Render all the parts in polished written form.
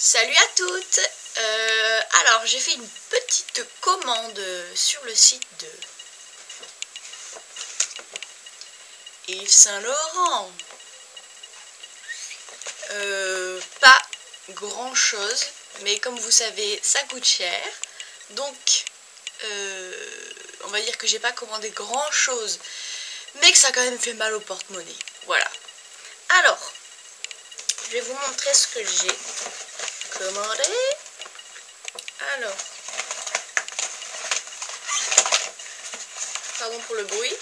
Salut à toutes. Alors j'ai fait une petite commande sur le site de Yves Saint Laurent. Pas grand chose, mais comme vous savez ça coûte cher, donc on va dire que j'ai pas commandé grand chose, mais que ça a quand même fait mal au porte-monnaie. Voilà. Alors je vais vous montrer ce que j'ai commandé. Alors, pardon pour le bruit.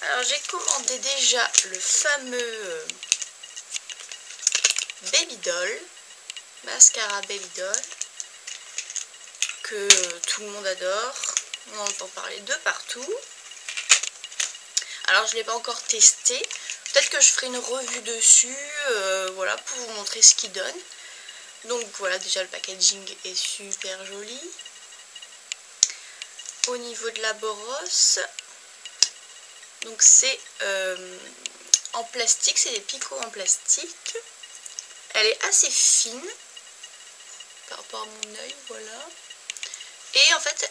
Alors j'ai commandé déjà le fameux Baby Doll, mascara Baby Doll, que tout le monde adore, on entend parler de partout. Alors je ne l'ai pas encore testé, peut-être que je ferai une revue dessus, voilà, pour vous montrer ce qu'il donne. Donc voilà, déjà le packaging est super joli. Au niveau de la brosse, donc c'est en plastique, c'est des picots en plastique. Elle est assez fine par rapport à mon œil, voilà. Et en fait,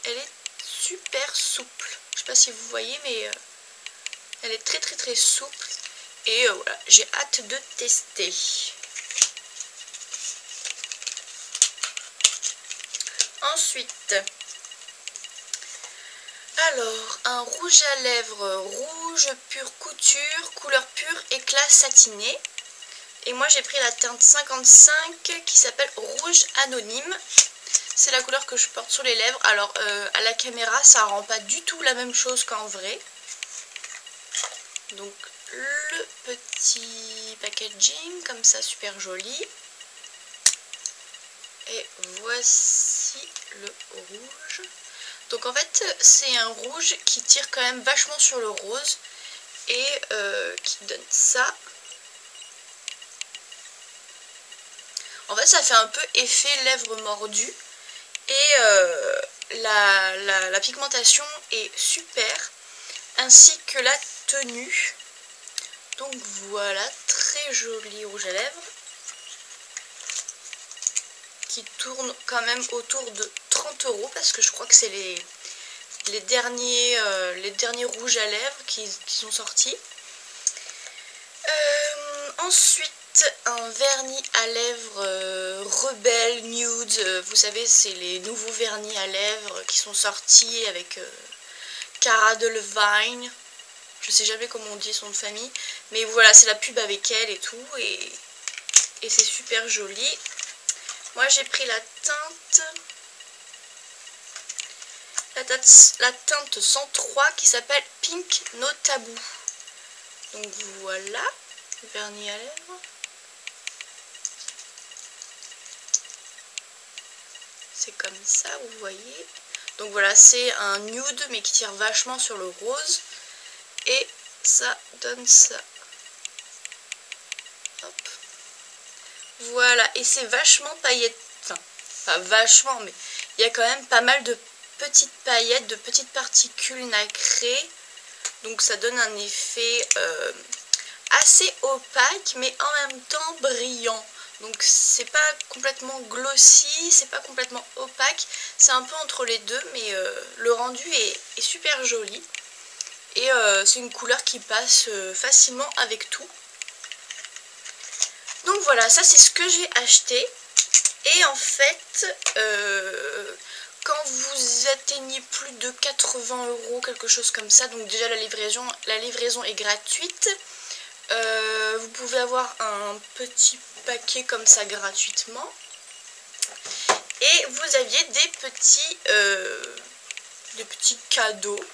elle est super souple. Je sais pas si vous voyez, mais elle est très souple. Et voilà, j'ai hâte de tester. Ensuite, alors, un rouge à lèvres rouge pure couture, couleur pure, éclat satiné. Et moi j'ai pris la teinte 55 qui s'appelle rouge anonyme. C'est la couleur que je porte sur les lèvres. Alors à la caméra ça rend pas du tout la même chose qu'en vrai. Donc le petit packaging comme ça, super joli. Et voici le rouge. Donc en fait c'est un rouge qui tire quand même vachement sur le rose. Et qui donne ça. En fait ça fait un peu effet lèvres mordues. Et la pigmentation est super, ainsi que la tenue. Donc voilà, très joli rouge à lèvres, qui tourne quand même autour de 30 € parce que je crois que c'est les derniers rouges à lèvres qui sont sortis. Ensuite, un vernis à lèvres Rebelle Nude. Vous savez, c'est les nouveaux vernis à lèvres qui sont sortis avec Cara Delevingne. Je sais jamais comment on dit son nom de famille, mais voilà, c'est la pub avec elle et tout, et c'est super joli. Moi j'ai pris la teinte 103 qui s'appelle Pink No Taboo. Donc voilà, le vernis à lèvres. C'est comme ça, vous voyez. Donc voilà, c'est un nude mais qui tire vachement sur le rose. Et ça donne ça. Hop. Voilà, et c'est vachement paillette. Enfin, pas vachement, mais il y a quand même pas mal de petites paillettes, de petites particules nacrées. Donc ça donne un effet assez opaque, mais en même temps brillant. Donc c'est pas complètement glossy, c'est pas complètement opaque, c'est un peu entre les deux, mais le rendu est super joli. Et c'est une couleur qui passe facilement avec tout. Donc voilà, ça c'est ce que j'ai acheté. Et en fait, quand vous atteignez plus de 80 €, quelque chose comme ça, donc déjà la livraison est gratuite. Vous pouvez avoir un petit paquet comme ça gratuitement. Et vous aviez des petits cadeaux.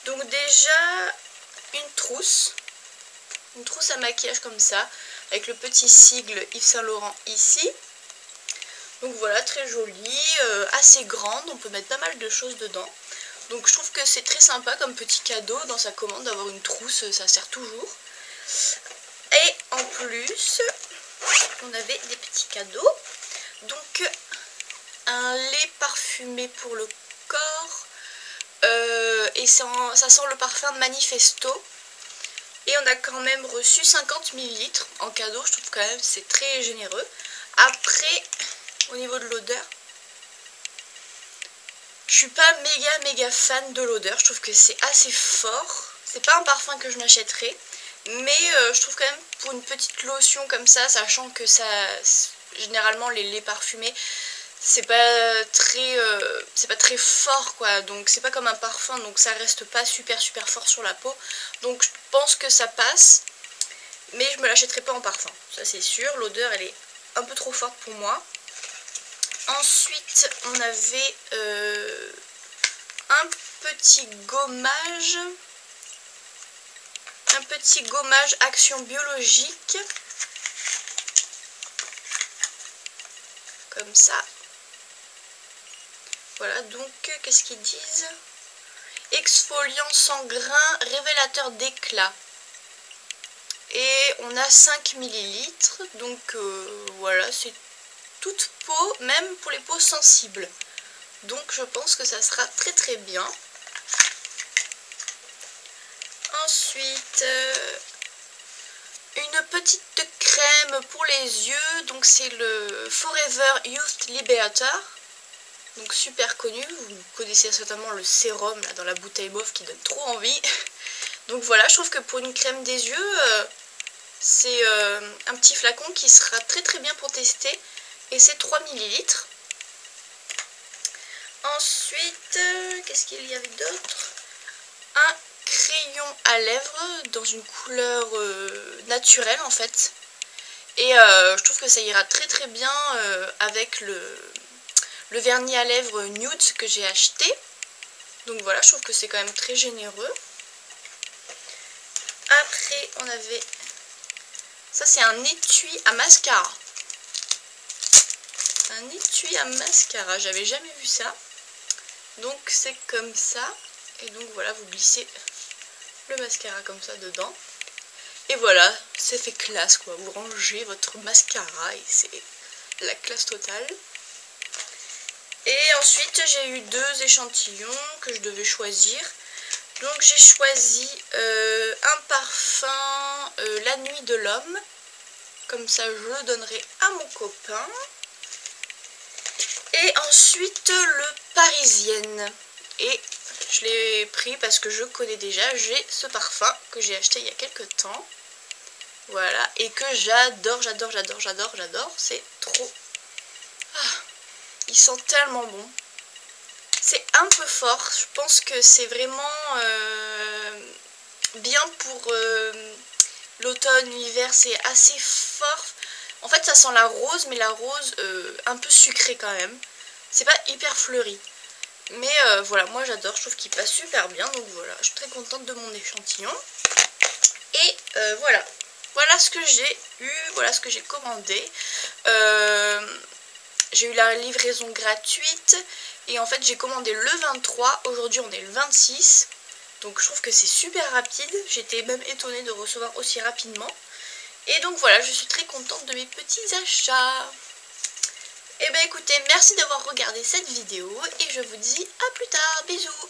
Donc déjà une trousse à maquillage comme ça, avec le petit sigle Yves Saint Laurent ici. Donc voilà, très jolie, assez grande, on peut mettre pas mal de choses dedans. Donc je trouve que c'est très sympa comme petit cadeau dans sa commande d'avoir une trousse, ça sert toujours. Et en plus, on avait des petits cadeaux. Donc un lait parfumé pour le corps. Et ça sent le parfum Manifesto. Et on a quand même reçu 50 ml en cadeau, je trouve quand même c'est très généreux. Après, au niveau de l'odeur, je suis pas méga fan de l'odeur, je trouve que c'est assez fort. C'est pas un parfum que je m'achèterais, mais je trouve quand même pour une petite lotion comme ça, sachant que ça, généralement les laits parfumés, c'est pas très fort quoi, donc c'est pas comme un parfum, donc ça reste pas super fort sur la peau, donc je pense que ça passe, mais je me l'achèterai pas en parfum, ça c'est sûr. L'odeur elle est un peu trop forte pour moi. Ensuite on avait un petit gommage action biologique, comme ça. Voilà, donc qu'est-ce qu'ils disent? Exfoliant sans grain, révélateur d'éclat. Et on a 5 ml, donc voilà, c'est toute peau, même pour les peaux sensibles. Donc je pense que ça sera très bien. Ensuite, une petite crème pour les yeux, donc c'est le Forever Youth Liberator. Donc super connu, vous connaissez certainement le sérum là dans la bouteille mauve qui donne trop envie. Donc voilà, je trouve que pour une crème des yeux, c'est un petit flacon qui sera très bien pour tester. Et c'est 3 ml. Ensuite, qu'est-ce qu'il y avait d'autre? Un crayon à lèvres dans une couleur naturelle en fait. Et je trouve que ça ira très bien avec le vernis à lèvres nude que j'ai acheté. Donc voilà, je trouve que c'est quand même très généreux. Après, on avait... Ça, c'est un étui à mascara. Un étui à mascara, j'avais jamais vu ça. Donc c'est comme ça. Et donc voilà, vous glissez le mascara comme ça dedans. Et voilà, c'est fait classe quoi. Vous rangez votre mascara et c'est la classe totale. Et ensuite j'ai eu 2 échantillons que je devais choisir. Donc j'ai choisi un parfum La Nuit de l'Homme. Comme ça je le donnerai à mon copain. Et ensuite le Parisienne. Et je l'ai pris parce que je connais déjà. J'ai ce parfum que j'ai acheté il y a quelques temps. Voilà. Et que j'adore. C'est trop... Ah, il sent tellement bon. C'est un peu fort. Je pense que c'est vraiment bien pour l'automne, l'hiver. C'est assez fort. En fait, ça sent la rose, mais la rose un peu sucrée quand même. C'est pas hyper fleuri. Mais voilà, moi j'adore. Je trouve qu'il passe super bien. Donc voilà, je suis très contente de mon échantillon. Et voilà. Voilà ce que j'ai eu. Voilà ce que j'ai commandé. J'ai eu la livraison gratuite. Et en fait, j'ai commandé le 23. Aujourd'hui, on est le 26. Donc je trouve que c'est super rapide. J'étais même étonnée de recevoir aussi rapidement. Et donc voilà, je suis très contente de mes petits achats. Et ben écoutez, merci d'avoir regardé cette vidéo et je vous dis à plus tard, bisous.